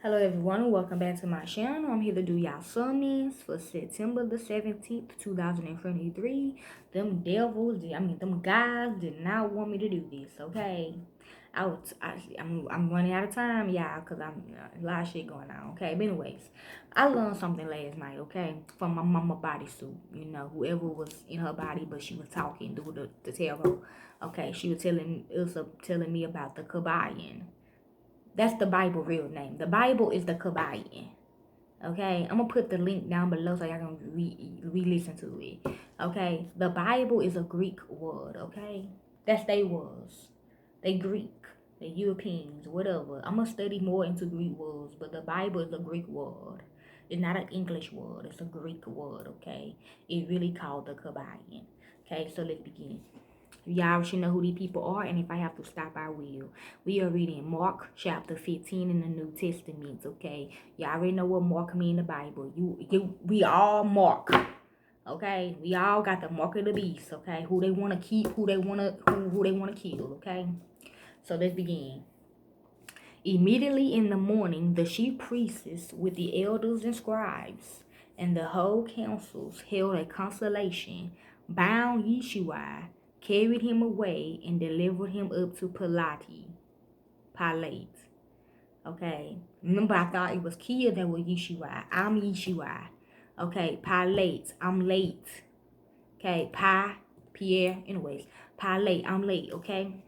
Hello everyone and welcome back to my channel. I'm here to do y'all summons for September the 17th, 2023. Them guys did not want me to do this, okay? I'm running out of time, y'all, because I'm a lot of shit going on, okay? But anyways, I learned something last night, okay? From my mama bodysuit, whoever was in her body, but she was talking through the tarot. Okay, she was telling me about the Kabayan. That's the Bible real name. The Bible is the Kabbalion. Okay, I'm gonna put the link down below so y'all can re-listen to it. Okay, the Bible is a Greek word. Okay, that's they was. They Greek, they Europeans, whatever. I'm gonna study more into Greek words, but the Bible is a Greek word. It's not an English word. It's a Greek word. Okay, it really called the Kabbalion. Okay, so let's begin. Y'all should know who these people are, and if I have to stop, I will. We are reading Mark chapter 15 in the New Testament, okay? Y'all already know what Mark mean in the Bible. We all Mark, okay? We all got the mark of the beast, okay? Who they want to keep, who they want to kill, okay? So let's begin. Immediately in the morning, the chief priests with the elders and scribes and the whole councils held a consultation, bound Yeshua, carried him away, and delivered him up to Pilate. Okay. Remember, I thought it was Kia that was Yeshua. I'm Yeshua. Okay. Pilate. I'm late. Okay. Pierre. Anyways. Pilate. I'm late. Okay.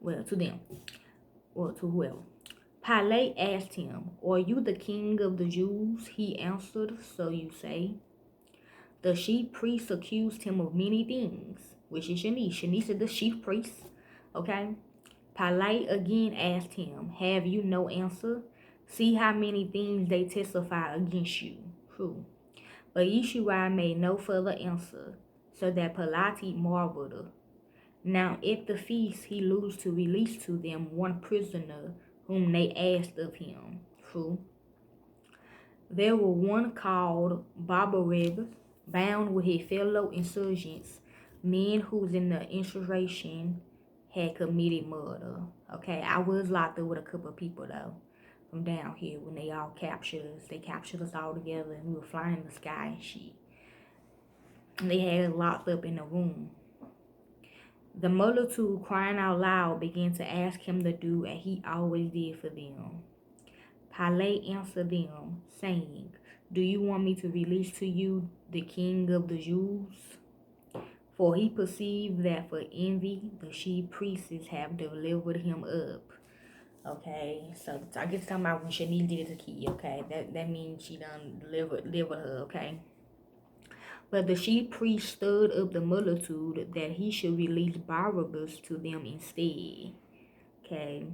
Well, to them. Or to whoever. Pilate asked him, "Are you the king of the Jews?" He answered, "So you say." The chief priests accused him of many things, which is Shanice. Shanice is the chief priest. Okay. Pilate again asked him, "Have you no answer? See how many things they testify against you." True. But Yeshua made no further answer, so that Pilate marveled. Now at the feast he used to release to them one prisoner whom they asked of him. True. There were one called Barabbas, bound with his fellow insurgents, men whose in the insurrection had committed murder. Okay, I was locked up with a couple of people though from down here when they all captured us. They captured us all together and we were flying in the sky and shit. And they had us locked up in a room. The multitude, crying out loud, began to ask him to do as he always did for them. Pilate answered them, saying, "Do you want me to release to you the king of the Jews?" For he perceived that for envy the chief priests have delivered him up. Okay, so I guess talking about when Shanice did it to Key, okay? That means she done delivered her, okay? But the chief priest stirred up the multitude that he should release Barabbas to them instead. Okay.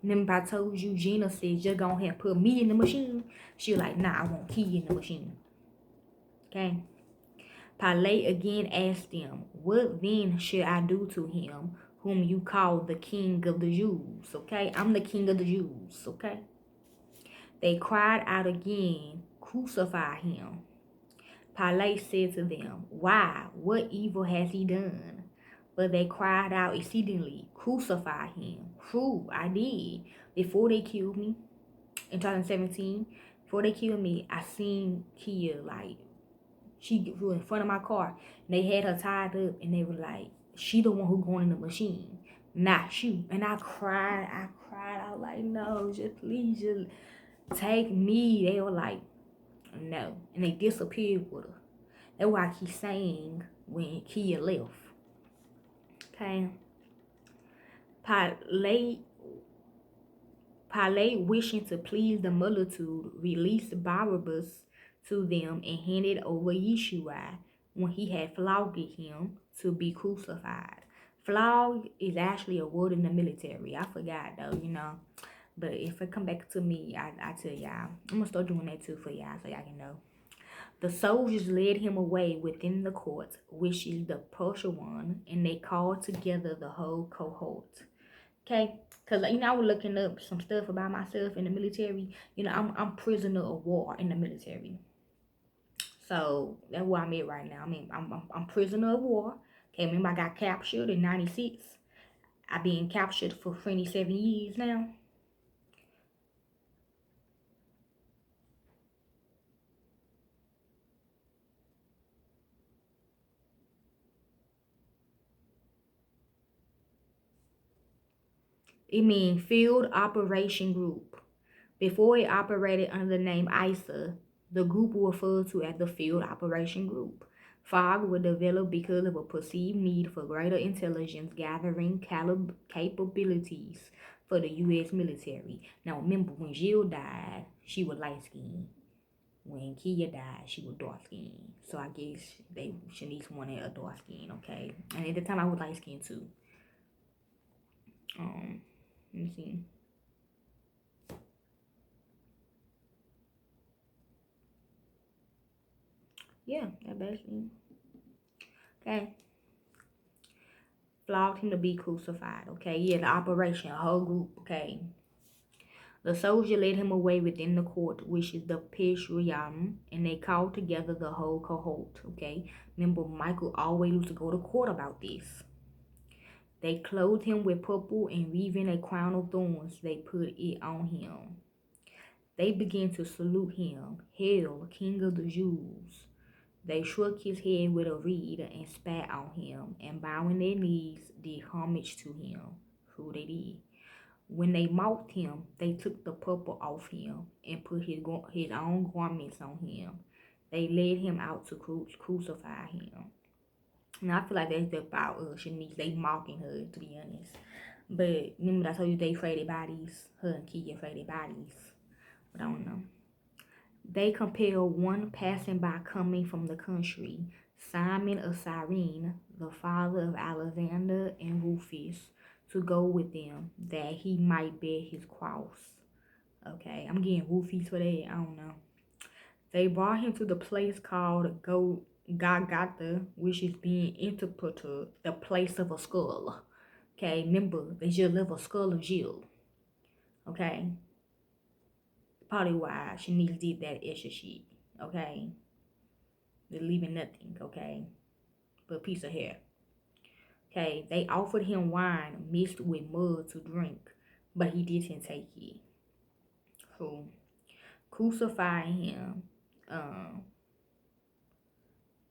Remember I told you Gina said just go ahead and put me in the machine. She like, "Nah, I want Key in the machine." Okay. Pilate again asked them, "What then should I do to him whom you call the king of the Jews?" Okay. I'm the king of the Jews. Okay. They cried out again, "Crucify him." Pilate said to them, "Why? What evil has he done?" But they cried out exceedingly, "Crucify him." True, I did. Before they killed me in 2017, before they killed me, I seen Kia, like, she was in front of my car. And they had her tied up and they were like, "She the one who going in the machine, not you." And I cried out like, "No, just please, just take me." They were like, "No." And they disappeared with her. That's why I keep saying when Kia left. Okay. Pilate, wishing to please the multitude, released Barabbas to them and handed over Yeshua when he had flogged him to be crucified. Flog is actually a word in the military. I forgot though. But if it come back to me, I tell y'all. I'm gonna start doing that too for y'all so y'all can know. The soldiers led him away within the court, which is the partial one, and they called together the whole cohort. Okay, because I was looking up some stuff about myself in the military. I'm prisoner of war in the military. So that's where I'm at right now. I mean, I'm prisoner of war. Okay, remember I got captured in '96. I've been captured for 27 years now. It means Field Operation Group. Before it operated under the name ISA, the group was referred to as the Field Operation Group. FOG was developed because of a perceived need for greater intelligence gathering capabilities for the U.S. military. Now remember, when Jill died, she was light skinned. When Kia died, she was dark skinned. So I guess Shanice wanted a dark skin, okay? And at the time I was light skinned too. Let me see. Yeah, that basically. Okay. Flogged him to be crucified, okay? Yeah, the operation, a whole group, okay? The soldier led him away within the court, which is the Peshriam, and they called together the whole cohort, okay? Remember, Michael always used to go to court about this. They clothed him with purple and weaving a crown of thorns, they put it on him. They began to salute him, Hail, King of the Jews. They shook his head with a reed and spat on him, and bowing their knees, did homage to him. Who they did. When they mocked him, they took the purple off him and put his own garments on him. They led him out to crucify him. Now I feel like that's about Shanice. They mocking her, to be honest. But remember I told you they afraid their bodies. Her and Kia afraid their bodies. But I don't know. They compelled one passing by coming from the country, Simon of Cyrene, the father of Alexander and Rufus, to go with them, that he might bear his cross. Okay, I'm getting Rufus for that. I don't know. They brought him to the place called Golgotha, which is being interpreted the place of a skull. Okay, remember, they just left a skull of Jill. Okay, probably why Shanice did that extra shit. Okay, they're leaving nothing. Okay, but a piece of hair. Okay, they offered him wine mixed with mud to drink, but he didn't take it. So, crucifying him.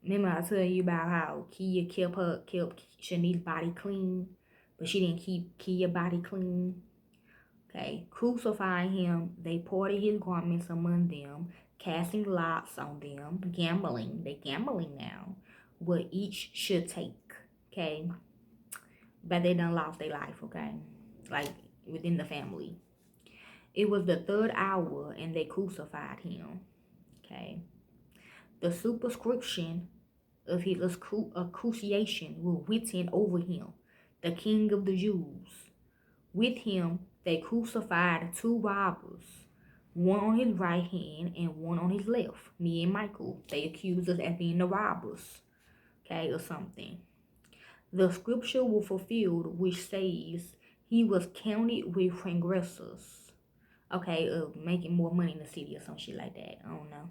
Remember I told you about how Kia kept Shanice's body clean, but she didn't keep Kia's body clean. Okay, crucifying him, they parted his garments among them, casting lots on them, gambling. They gambling now, what each should take. Okay, but they done lost their life. Okay, like within the family. It was the third hour, and they crucified him. Okay, the superscription of his accusation was written over him, the King of the Jews. With him they crucified two robbers, one on his right hand and one on his left. Me and Michael, they accused us as being the robbers, okay, or something. The scripture was fulfilled, which says he was counted with transgressors. Okay, making more money in the city or some shit like that. I don't know.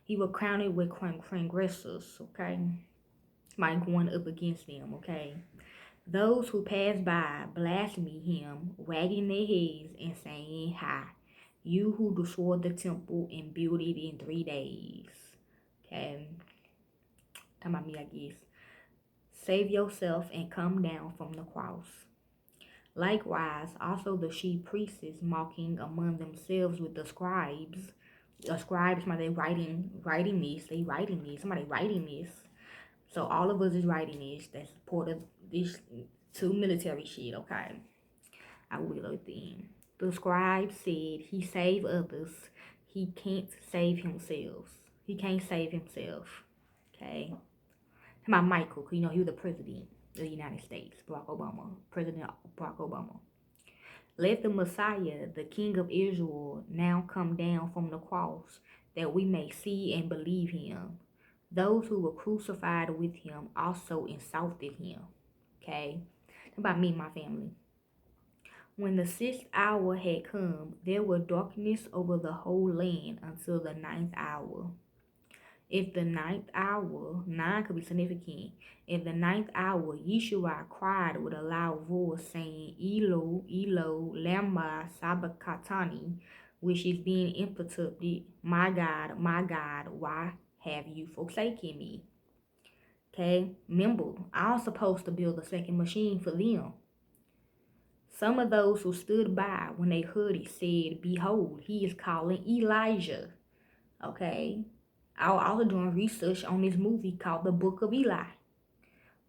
He was counted with transgressors, okay? By going up against them, okay? Those who passed by blaspheme him, wagging their heads and saying, "Hi, you who destroyed the temple and built it in 3 days." Okay, talking about me, I guess. Save yourself and come down from the cross. Likewise, also the chief priests mocking among themselves with the scribes. The scribes, somebody writing this. They writing this. Somebody writing this. So all of us is writing this. That's part of this two military shit. Okay, I will at the end. The scribe said, "He saved others. He can't save himself. He can't save himself." Okay. My Michael, you know, he was the president of the United States, Barack Obama, President Barack Obama. Let the Messiah, the King of Israel, now come down from the cross, that we may see and believe him. Those who were crucified with him also insulted him. Okay? About me and my family. When the 6th hour had come, there was darkness over the whole land until the 9th hour. If the 9th hour, 9 could be significant. If the 9th hour, Yeshua cried with a loud voice, saying, "Elo, Elo, lama sabachthani," which is being interpreted, my God, why have you forsaken me?" Okay, remember, I was supposed to build a second machine for them. Some of those who stood by when they heard it said, "Behold, he is calling Elijah." Okay. I was also doing research on this movie called The Book of Eli.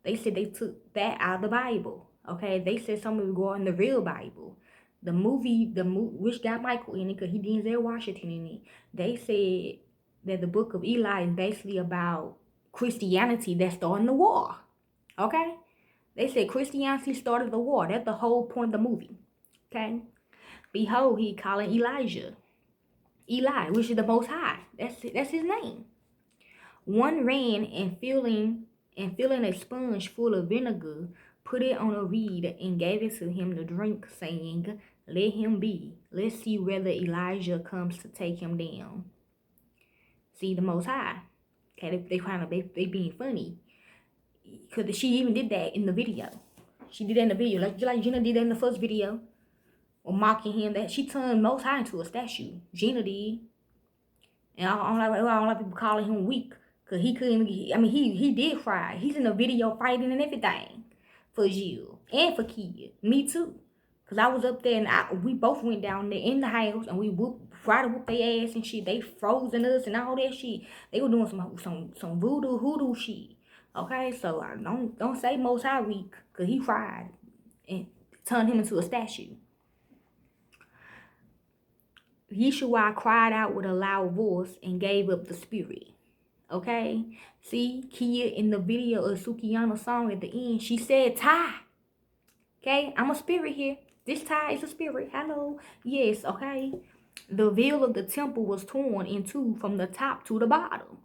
They said they took that out of the Bible. Okay. They said something was going in the real Bible. The movie, which got Michael in it, because he Denzel Washington in it, they said that the Book of Eli is basically about Christianity that started the war. Okay? They said Christianity started the war. That's the whole point of the movie. Okay? Behold, he calling Elijah. Eli, which is the Most High. That's his name. One ran and filling a sponge full of vinegar, put it on a reed and gave it to him to drink, saying, "Let him be. Let's see whether Elijah comes to take him down." See, the Most High. Okay, they being funny. Because she even did that in the video. She did that in the video. Like Gina did that in the first video. Or mocking him. That she turned Most High into a statue. Gina did. And I don't like people calling him weak. Because he couldn't, he did cry. He's in the video fighting and everything. For Jill. And for Kia. Me too. Because I was up there and we both went down there in the house. And we tried to whoop their ass and shit. They frozen us and all that shit. They were doing some voodoo hoodoo shit. Okay, so don't say Most High weak. Because he cried. And turned him into a statue. Yeshua cried out with a loud voice and gave up the spirit. Okay? See, Kia in the video of Sukiyana's song at the end, she said, "Ty." Okay? I'm a spirit here. This Ty is a spirit. Hello. Yes, okay? The veil of the temple was torn in two from the top to the bottom.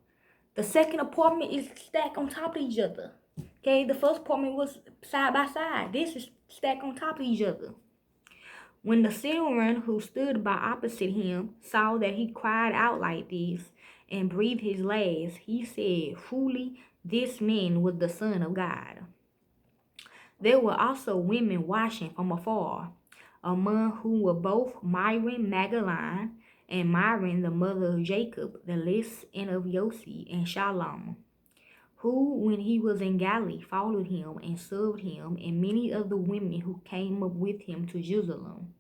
The second apartment is stacked on top of each other. Okay? The first apartment was side by side. This is stacked on top of each other. When the Syrian who stood by opposite him saw that he cried out like this and breathed his last, he said, "Truly, this man was the Son of God." There were also women watching from afar, among whom were both Miriam Magdalene and Miriam the mother of Jacob, the less and of Yossi and Shalom, who, when he was in Galilee, followed him and served him, and many of the women who came up with him to Jerusalem.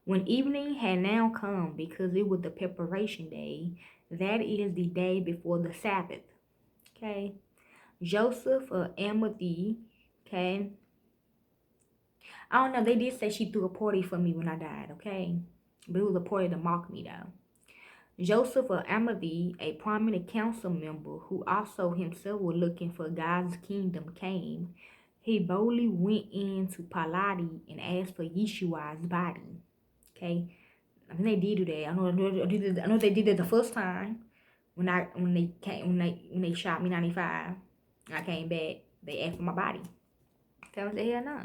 When evening had now come, because it was the preparation day, that is the day before the Sabbath. Okay. Joseph of Arimathea. Okay. I don't know. They did say she threw a party for me when I died. Okay. But it was a party to mock me though. Joseph of Arimathea, a prominent council member who also himself was looking for God's kingdom, came. He boldly went in to Pilate and asked for Yeshua's body. Okay, I mean they did do that. I know they did it the first time when they shot me 95. I came back. They asked for my body. Tell me the hell no.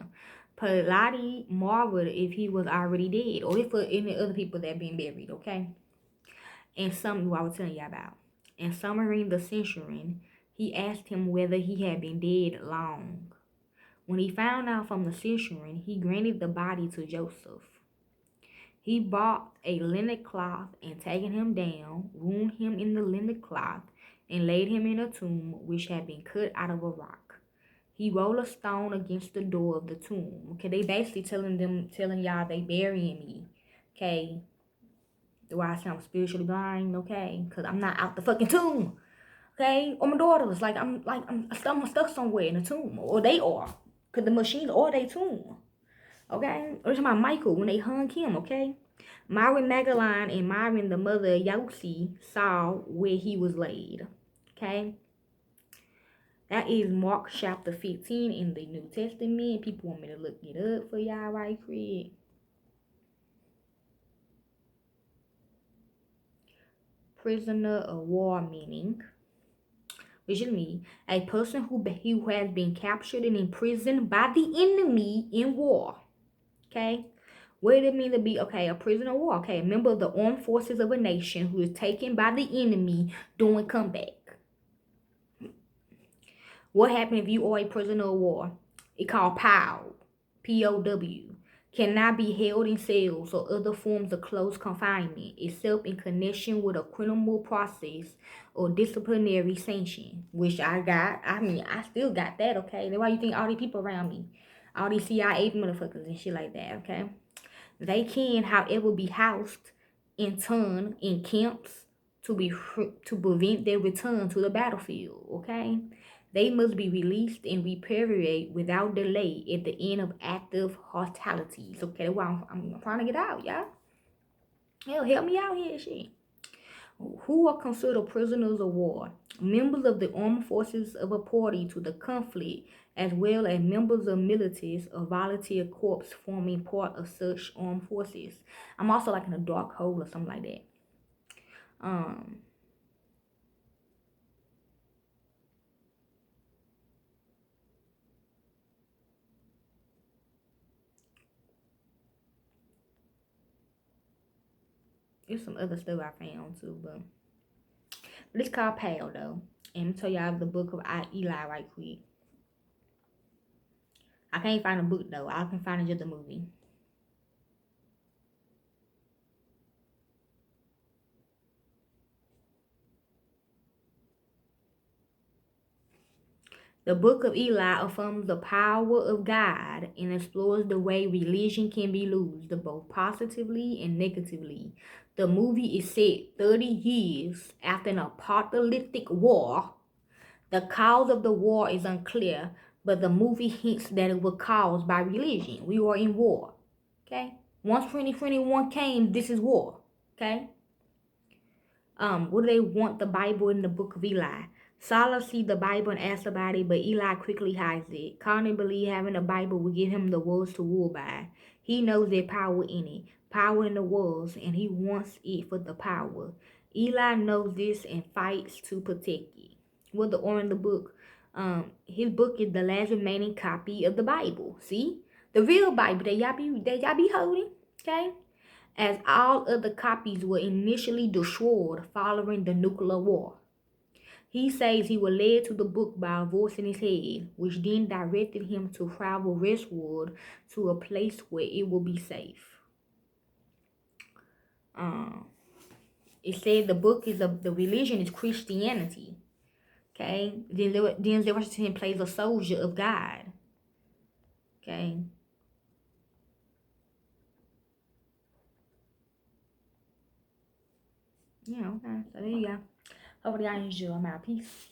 Pilate marveled if he was already dead or if for any other people that been buried. Okay. And some, I was telling you about. And summoning the centurion, he asked him whether he had been dead long. When he found out from the centurion, he granted the body to Joseph. He bought a linen cloth and taking him down, wound him in the linen cloth, and laid him in a tomb which had been cut out of a rock. He rolled a stone against the door of the tomb. Okay, they basically telling y'all they burying me. Okay. Do I sound spiritually blind? Okay, because I'm not out the fucking tomb. Okay, or my daughters, I'm stuck somewhere in a tomb, or they are, because the machines are they tomb. Okay, or talking about Michael when they hung him. Okay, Miriam Magdalene and Miriam the mother of Yossi saw where he was laid. Okay, that is Mark chapter 15 in the New Testament. People want me to look it up for y'all right quick. Prisoner of war meaning, which is me, a person who has been captured and imprisoned by the enemy in war. Okay, what did it mean to be? Okay, a prisoner of war. Okay, a member of the armed forces of a nation who is taken by the enemy during comeback. What happened if you are a prisoner of war? It's called POW, P-O-W. Cannot be held in cells or other forms of close confinement except in connection with a criminal process or disciplinary sanction, which I got. I mean, I still got that, okay? That's why you think all these people around me. All these CIA motherfuckers and shit like that, okay? They can, however, be housed in turn in camps to prevent their return to the battlefield, okay? They must be released and repatriated without delay at the end of active hostilities. Okay, that's why I'm trying to get out, y'all. Hell, help me out here, shit. Who are considered prisoners of war? Members of the armed forces of a party to the conflict, as well as members of militaries or volunteer corps forming part of such armed forces. I'm also like in a dark hole or something like that. There's some other stuff I found too, but it's called Pale though. And I'm tell y'all the book of Eli right quick. I can't find a book though. I can find just a movie. The book of Eli affirms the power of God and explores the way religion can be used both positively and negatively. The movie is set 30 years after an apocalyptic war. The cause of the war is unclear, but the movie hints that it was caused by religion. We were in war. Okay? Once 2021 came, this is war. Okay? What do they want the Bible in the book of Eli? Saul sees the Bible and asks about it, but Eli quickly hides it. Connie believes having the Bible will give him the words to rule by. He knows there's power in it, power in the words, and he wants it for the power. Eli knows this and fights to protect it. What the order in the book? His book is the last remaining copy of the Bible. See, the real Bible that y'all be holding, okay? As all other copies were initially destroyed following the nuclear war. He says he was led to the book by a voice in his head, which then directed him to travel westward to a place where it will be safe. It said the book is the religion is Christianity. Okay, Denzel Washington plays a soldier of God. Okay. Yeah, okay. So there you go. Hopefully y'all enjoy. I'm out. Peace.